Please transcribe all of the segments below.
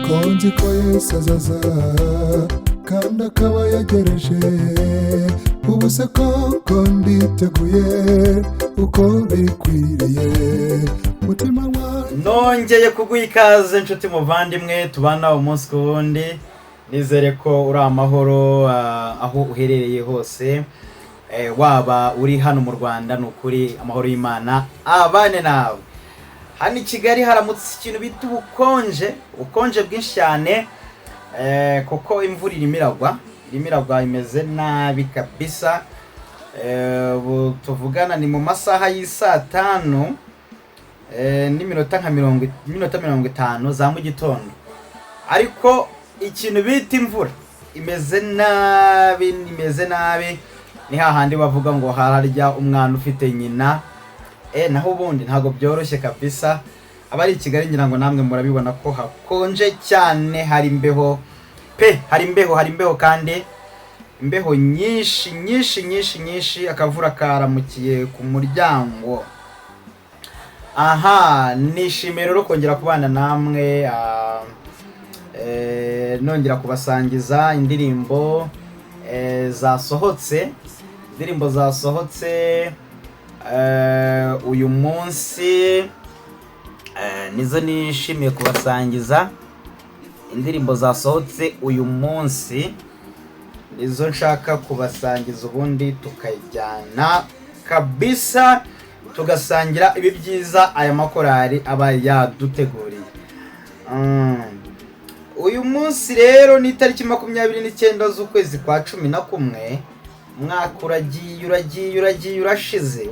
konzi ko Yesu azaza kandi akaba yegereje, ubu se koko nditeguye uko bikwiriye mutima wanjye. Nongeye kuguha ikaze nshuti muvandimwe tubana umunsi ku wundi, nizere ko uri amahoro aho uherereye hose, waba uri hano mu Rwanda nukuri amahoro y'Imana abane nawe. Hano i Kigali haramutse ikintu bita ubukonje bwinshi cyane, kuko imvura irimo iragwa imeze nabi kabisa. Tuvugana ni mu masaha y'isa 5 n'iminota 50 za mu gitondo, ariko ikintu bita imvura imeze nabi ni hahandi bavuga ngo hararya umwana ufite nyina. Naho ubundi ntago byoroshye kabisa. Abari i Kigali ngira ngo namwe murabibona ko hakonje cyane, hari imbeho kandi imbeho nyinshi, akavura karamukiye ku muryango. Nishimiye rero kongera kubana namwe, nongera kubasangiza indirimbo zasohotse uyu munsi. Nizo nishimiye kubasangiza, indirimbo zasohotse uyu munsi nizo nshaka kubasangiza, ubundi tukajyana kabisa tugasangira ibi byiza aya makorari aba yaduteguriye. Uyu munsi rero ni tariki 29 z'ukwezi kwa 11. Umwaka uragiye urashize.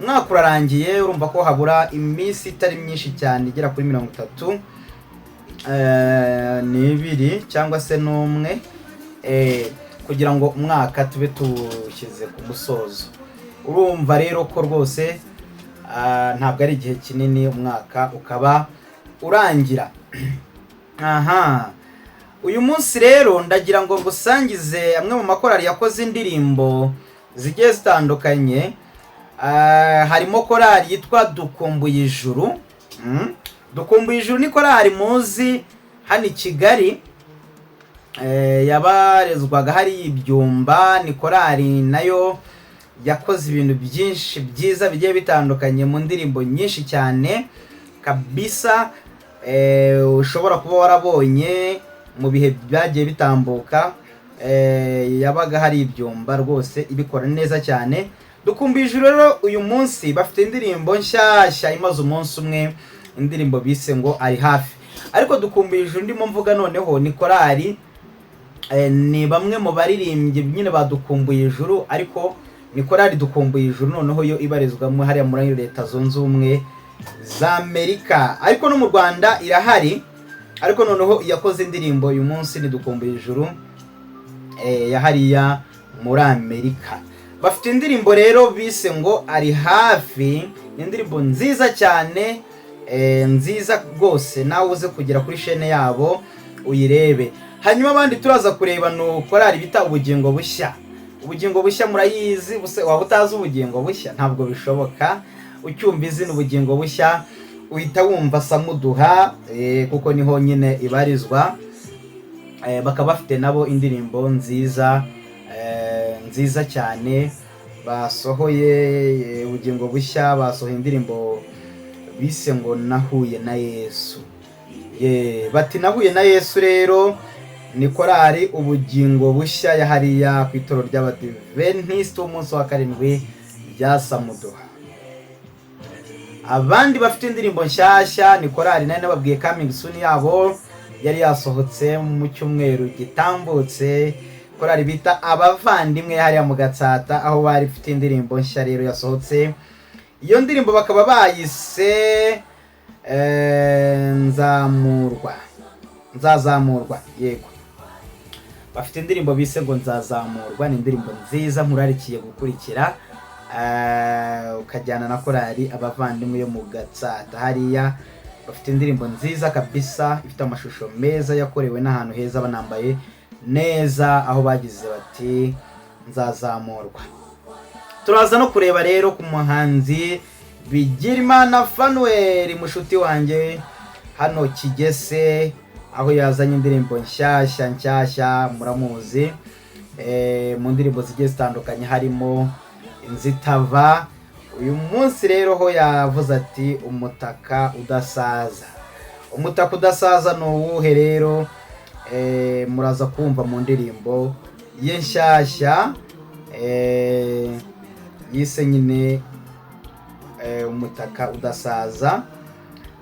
Umwaka urarangiye, urumva ko habura iminsi itari myinshi cyane, igera kuri 32 cyangwa se n'umwe, kugira ngo umwaka tube tushyize ku musozo. Urumva rero ko rwose ntabwo ari igihe kinini umwaka ukaba urangira. Uyu munsi rero ndagira ngo ngusangize amwe mu makorari yakoze indirimbo zigiye zitandukanye. Harimo korari yitwa Dukumbuye Ijuru. Dukumbuye Ijuru ni korari muzi hano i Kigali, yabarezwaga hari Ibyumba. Ni korari nayo yakoze ibintu byinshi byiza bigiye bitandukanye mu ndirimbo nyinshi cyane kabisa. Ushobora kuba warabonye mu bihe byagiye bitambuka, yabaga hari Ibyumba rwose ibikora neza cyane. Dukumbuye Ijuru rero uyu munsi bafite indirimbo nshyashya imaze umunsi umwe, indirimbo bise ngo ari hafi. Ariko Dukumbuye Ijuru ndimo mvuga noneho ni korari, ni bamwe mu baririmbyi nyine badukumbuye Ijuru, ariko ni korari Dukumbuye Ijuru noneho yo ibarizwamo hariya muri Leta Zunze Ubumwe za Amerika, ariko no mu Rwanda irahari. Ariko noneho yakoze indirimbo uyu munsi ni Dukumbuye Ijuru yahariya muri Amerika. Bafite indirimbo rero bise ngo ari hafi. Ni indirimbo nziza cyane, nziza rwose, nawe uze kugera kuri chaîne yabo uyirebe. Hanyuma abandi turaza kureba no korari bita Ubugingo Bushya. Ubugingo Bushya murayizi, waba utazi Ubugingo Bushya ntabwo bishoboka. Ucyumva izina Ubugingo Bushya uhita wumva Samuduha, kuko niho nyine ibarizwa. Bakaba bafite nabo indirimbo nziza cyane basohoye. Ubugingo Bushya basohoye indirimbo bise ngo nahuye na Yesu. Bati nahuye na Yesu rero ni korari Ubugingo Bushya yahariya ku itoro ry'Abadventiste umunsi wa 7 rya Samuduha. Abandi bafite indirimbo nshyashya ni korari nari nababwiye coming soon yabo yari yasohotse mu cyumweru gitambutse, korari bita Abavandimwe hariya mu Gatsata, aho bari bafite indirimbo nshya rero yasohotse. Iyo ndirimbo bakaba bayise Nzazamurwa. Yego, bafite indirimbo bise ngo Nzazamurwa. Ni indirimbo nziza nkurarikiye gukurikira, ukajyana na korali abavandimwe yo mu Gatsata. Hariya bafite indirimbo nziza kabisa, ifite amashusho meza yakorewe n'ahantu heza, banambaye neza, aho bagize bati nzazamurwa. Turaza no kureba rero ku muhanzi Bigirimana Fanuel, mushuti wanjye hano Kigese, aho yazanye indirimbo nshyashya muramuzi mu ndirimbo zigiye zitandukanye harimo Inzitava. Uyu munsi rero ho yavuze ati umutaka udasaza. Umutaka udasaza ni uwuhe rero? Muraza kumva mu ndirimbo ye nshyashya yise nyine umutaka udasaza.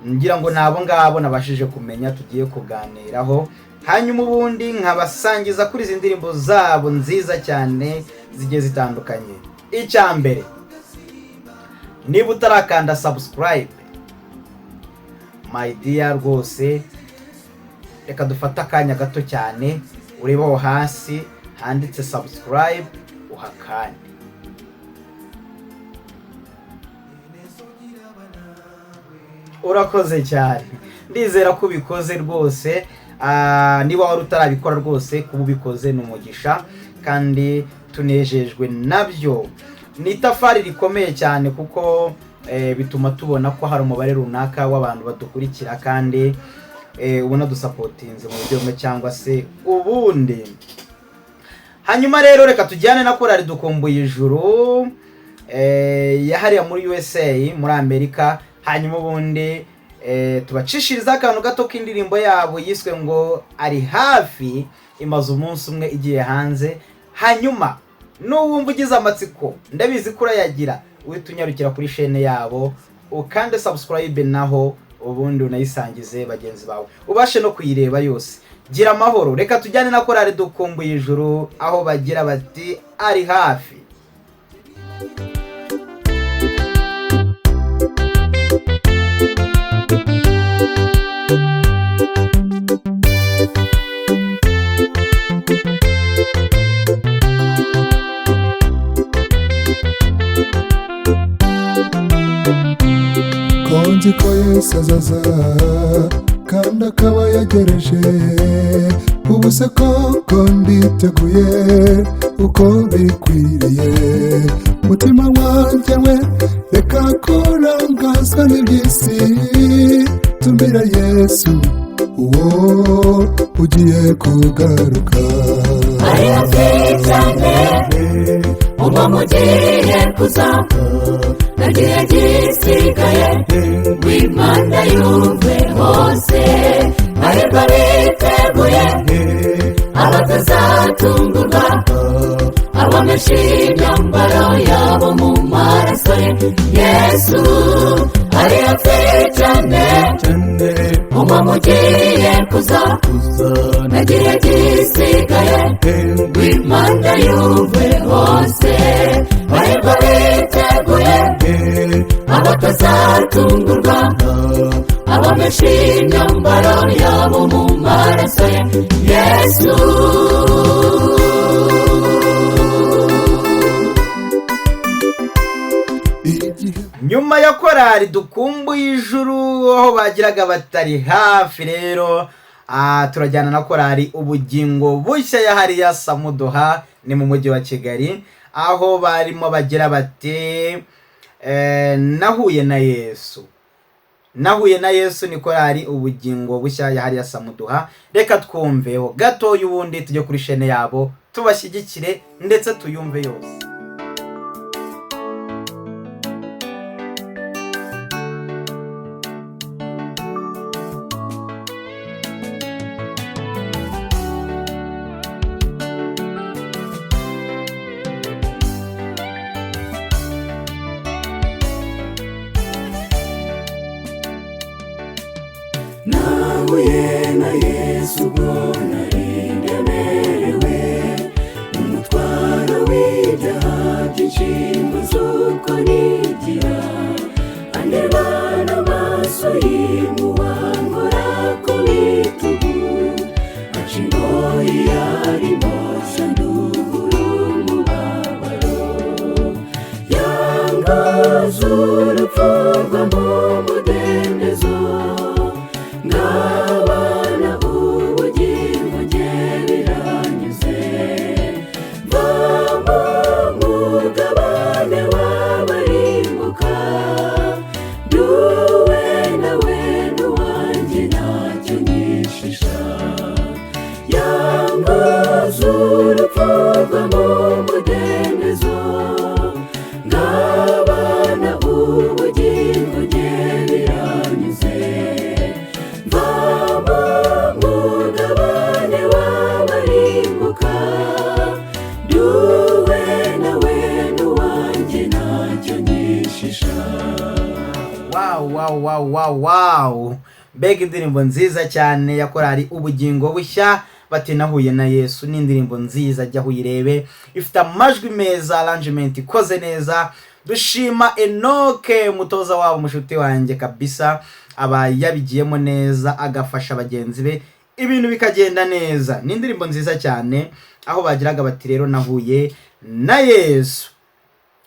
Ngira ngo nabo ngabo nabashije kumenya tugiye kuganiraho, hanyuma ubundi nkabasangiza kuri izi ndirimbo zabo nziza cyane zigiye zitandukanye. Icyambere, niba utarakanda subscribe my dear, rwose reka dufata akanya gato cyane urebe aho hasi handitse subscribe uhakane. Urakoze cyane, ndizera ko ubikoze rwose. Niba wari utarabikora rwose, kuba ubikoze ni umugisha kandi tunejejwe nabyo. Ni itafari rikomeye cyane kuko bituma tubona ko hari umubare runaka w'abantu badukurikira kandi ubona dusapotinze mu buryo bumwe cyangwa se ubundi. Hanyuma rero reka tujyane na korali Dukumbuye Ijuru yahariya muri USA, muri Amerika. Hanyuma ubundi tubacishiriza akantu gato k'indirimbo yabo yiswe ngo Ari Hafi, imaze umunsi umwe igiye hanze. Hanyuma n'uwumva ugize amatsiko, ndabizi ko urayagira, uhita unyarukira kuri chaîne yabo ukande subscribe, naho ubundi unayisangize bagenzi bawe ubashe no kuyireba yose. Gira amahoro. Reka tujyane na korali Dukumbuye Ijuru aho bagira bati Ari Hafi. Konzi ko Yesu azaza kandi akaba yagereje, ubu se koko nditeguye uko bikwiriye. Mutima wanjye we reka kurangazwa n'iby'isi, tumira Yesu uwo ugiye kugaruka. Ari hafi cyane uba mugiye kuza, nagiye gisigaye w'Imana yumve hose. Ariko biteguye abatazatungurwa, abameshe imyambaro yabo mu maraso ye. Yesu ari hafi cyane uba mugiye kuza, nagiye gisigaye w'Imana yumve hose. Ariko biteguye abatazatungurwa, abameshe imyambaro yabo mu maraso ye. Yesu nyuma ya korali Dukumbuye Ijuru aho bagiraga batari hafi, rero turajyana na korali Ubugingo Bushya yahariya Samuduha, ni mu mujyi wa Kigali, aho barimo bagira bati nahuye na Yesu. Nahuye na Yesu ni korali Ubugingo Bushya yahariya Samuduha. Reka twumveho gato ubundi tujye kuri chaîne yabo tubashyigikire ndetse tuyumve yose. nahuye na Yesu ubwo nari ndemerewe umutwaro w'ibyaha byinshi, mbuze uko nigira. Andeba n'amaso y'impuhwe ankora ku bitugu, aca ingoyi yarimo shandugura umubabaro. umudendezo ndabona ubugingo nge biranyuze mva mu mugabane w'abarimbuka duwe nawe n'uwanjye ntacyo nyishisha yanguze urupfu rwo mu mudendezo ngabana ubugingo nge biranyuze mva mu mugabane w'abarimbuka duwe nawe n'uwanjye ntacyo nyishisha. Wow. Mbega indirimbo nziza cyane ya korali ubugingo bushya bati nahuye na Yesu. Ni indirimbo nziza, jya uyirebe, ifite amajwi meza, arrangement ikoze neza. Dushima Enoke umutoza wabo, mushuti wanjye kabisa, aba yabigiyemo neza agafasha bagenzi be ibintu bikagenda neza. Ni indirimbo nziza cyane aho bagiraga bati rero nahuye na Yesu.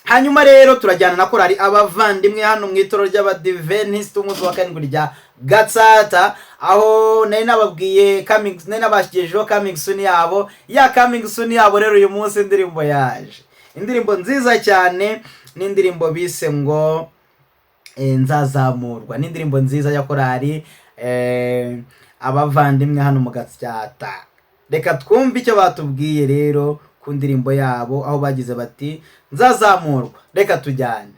Hanyuma rero turajyana na korali abavandimwe hano mu itoro ry'Abadventiste umunsi wa karindwi rya Gatsata, aho nari nababwiye nari nabashyijeho coming soon yabo. Ya coming soon yabo rero uyu munsi indirimbo yaje, indirimbo nziza cyane, ni indirimbo bise ngo nzazamurwa. Ni indirimbo nziza ya korali abavandimwe hano mu Gatsata. Reka twumve icyo batubwiye rero ku ndirimbo yabo, aho bagize bati nzazamurwa. Reka tujyane.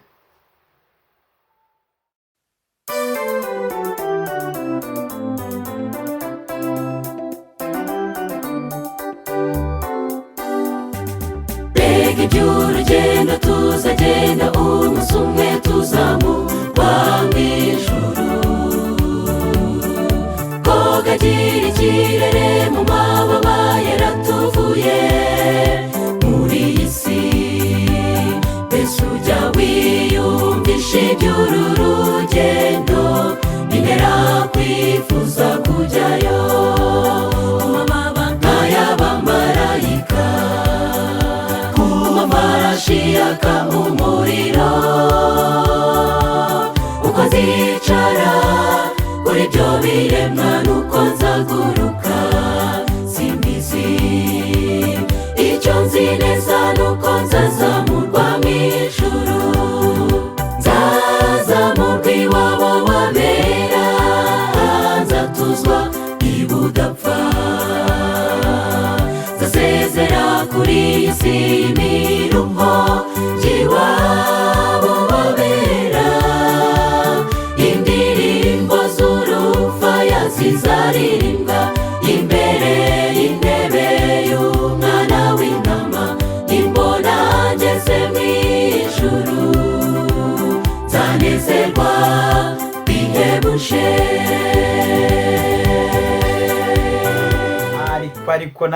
Mbega iby'urugendo tuzagenda umunsi umwe tuzamurwa mu ijuru kogagira ikirere mu mababa yaratuvuye muri iyi si. Mbese ujya wiyumvisha iby'uru rugendo bintera kwifuza kujyayo mu mababa nk'ay'abamarayika, ku mafarashi yaka umuriro, uko nzicara kuri ibyo biremwa nuko nzaguruka simbizi. Icyo nzi neza nuko nzazamurwa mu ijuru, nzazamurwa iwabo w'abera, nzatuzwa ibudapfa, nzasezera kuri iyi si y'imiruho y'iwabo w'abera. Indirimbo z'urufaya zizaririmbwa imbere y'intebe y'umwana w'intama, nimbona ngeze mu ijuru nzanezerwa bihebuje. Ariko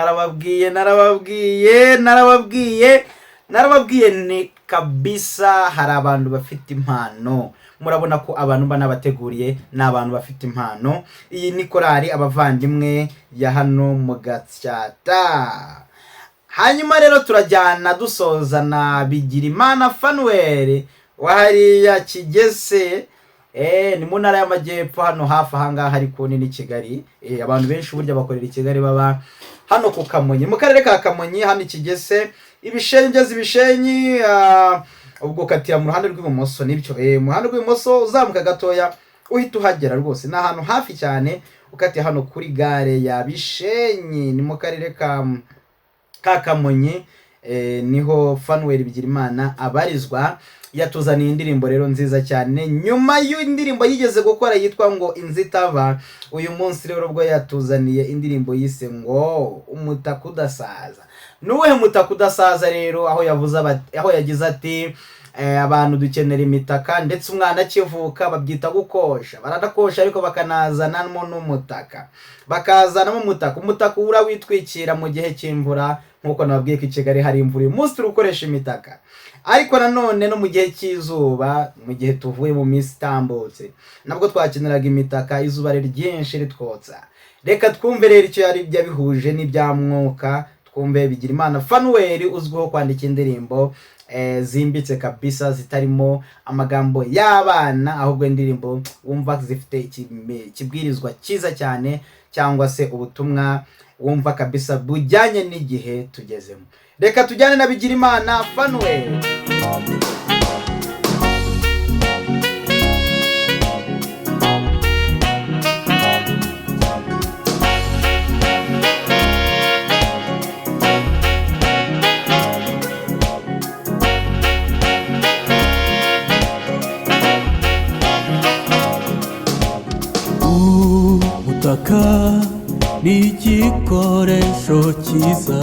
narababwiye ni kabisa, hari abantu bafite impano. Murabona ko abantu banabateguriye ni abantu bafite impano. Iyi ni korali abavandimwe ya hano mu Gatsata. Hanyuma rero turajyana dusoza na Bigirimana Fanuel wahariya Kigese, ni mu ntara y'Amajyepfo hano hafi ahangaha ariko ni Kigali. Abantu benshi burya bakorera i Kigali baba hano ku Kamonyi, mu karere ka Kamonyi hano i Kigese. Ibishenyi ubwo katira mu ruhande rw'ibumoso, nibyo mu ruhande rw'ibumoso uzamuka gatoya uhita uhagera rwose. Ni ahantu hafi cyane ukatiye hano kuri gare ya Bishenyi, ni mu karere ka Kamonyi. Niho Fanuel Bigirimana abarizwa. Yatuzaniye indirimbo rero nziza cyane nyuma y'indirimbo yigeze gukora yitwa ngo Inzitava. Uyu munsi rero ubwo yatuzaniye indirimbo yise ngo Umutaka Udasaza. Nuwe mutaka udasaza rero, aho yagize ati abantu dukenera imitaka, ndetse umwana akivuka babyita gukosha, baradakosha ariko bakanazanamo n'umutaka, bakazanamo umutaka ura witwikira mu gihe cy'imvura. Nkuko nababwiye ko i Kigali hari imvura, uyu munsi turi gukoresha imitaka, ariko nanone no mu gihe cy'izuba, mu gihe tuvuye mu minsi itambutse nabwo twakeneraga imitaka, izuba ryinshi ritwotsa. Reka twumve rero icyo yari byabihuje n'ibya mwuka. Twumve Bigirimana Fanuel uzwiho kwandika indirimbo zimbitse kabisa, zitarimo amagambo y'abana, ahubwo indirimbo wumva zifite ikibwirizwa cyiza cyane, cyangwa se ubutumwa wumva kabisa bujyanye n'igihe tugezemo. Reka tujyane na Bigirimana Fanuel. Ubutaka ni igikoresho cyiza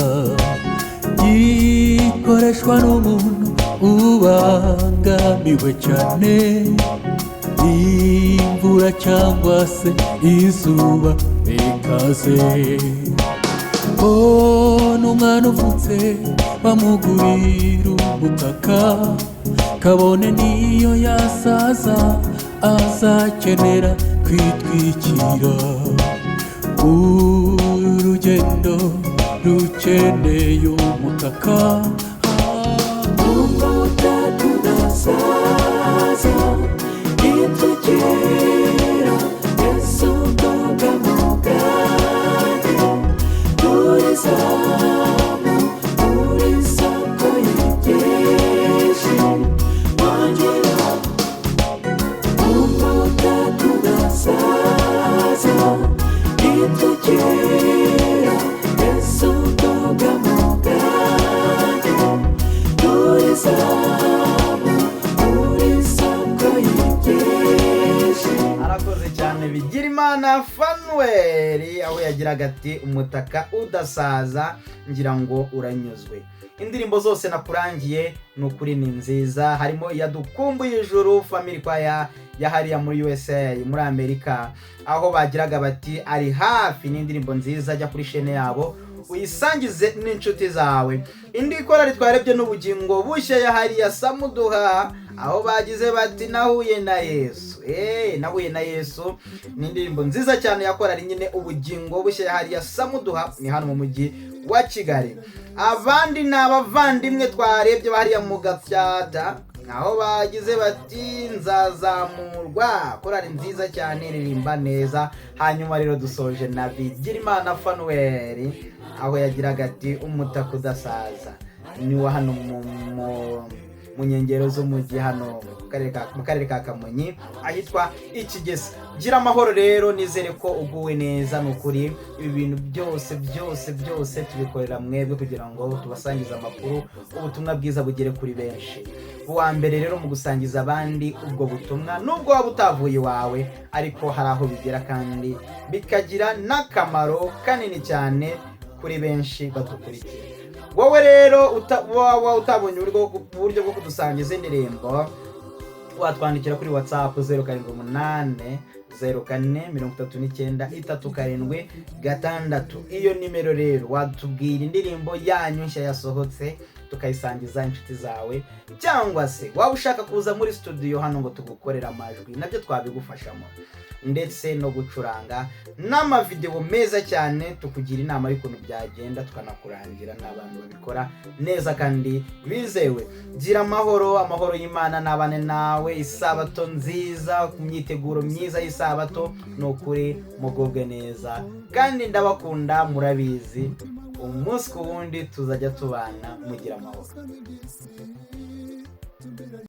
gikoreshwa n'umuntu ubangamiwe cyane imvura cyangwa se izuba rikaze. N'umwana uvutse bamugurira ubutaka, kabone niyo yasaza azakenera kwitwikira. Urugendo rukeneye umutaka, umutaka udasaza itugera Yesu bw'amugane turizamu turisako yigeje wangira umutaka udasaza itugera Yesu bw'amugane turizamu turisako yigeje. Arakoze cyane Bigirimana Fanuel, aho yagiraga ati umutaka udasaza ngira ngo uranyuzwe. Indirimbo zose nakurangiye n'ukuri ni nziza, harimo yadukumbuye ijuru family choir yahariya muri USA muri Amerika, aho bagiraga bati ari hafi. n'indirimbo nziza, jya kuri chaîne yabo uyisangize n'inshuti zawe. Indi korali twarebye n'ubugingo bushya yahariya Samuduha, aho bagize bati nahuye na Yesu. Nahuye na Yesu ni indirimbo nziza cyane yakorari nyine ubugingo bushya yahariya Samuduha, ni hano mu mujyi wa Kigali. Abandi ni abavandimwe twarebye bahariya mu Gatsata, aho bagize bati nzazamurwa, korali nziza cyane iririmba neza. Hanyuma rero dusoje na Bigirimana Fanuel, aho yagiraga ati umutaka udasaza, ni wa hano mu nkengero z'umujyi hano mu karere ka Kamonyi ahitwa Ikigesi. Gira amahoro rero, nizere ko uguwe neza. N'ukuri ibi bintu byose tubikorera mwebwe kugira ngo tubasangize amakuru, ubutumwa bwiza bugere kuri benshi. Uwa mbere rero mu gusangiza abandi ubwo butumwa, nubwo waba utavuye iwawe, ariko hari aho bigera kandi bikagira n'akamaro kanini cyane kuri benshi badukurikiye. Wowe rero utabonye uburyo bwo kudusangiza indirimbo, watwandikira kuri WhatsApp 078 0439 iyo nimero rero watubwira indirimbo yanyu nshya yasohotse tukayisangiza inshuti zawe, cyangwa se waba ushaka kuza muri studio hano ngo tugukorera amajwi, nabyo twabigufashamo, ndetse no gucuranga n'amavideo meza cyane, tukugira inama y'ukuntu byagenda, tukanakurangira n'abantu babikora neza kandi bizewe. Gira amahoro y'Imana nabane nawe, isabato nziza, ku myiteguro myiza y'isabato. N'ukuri mugubwe neza kandi ndabakunda, murabizi umunsi ku wundi tuzajya tubana. Mugira amahoro.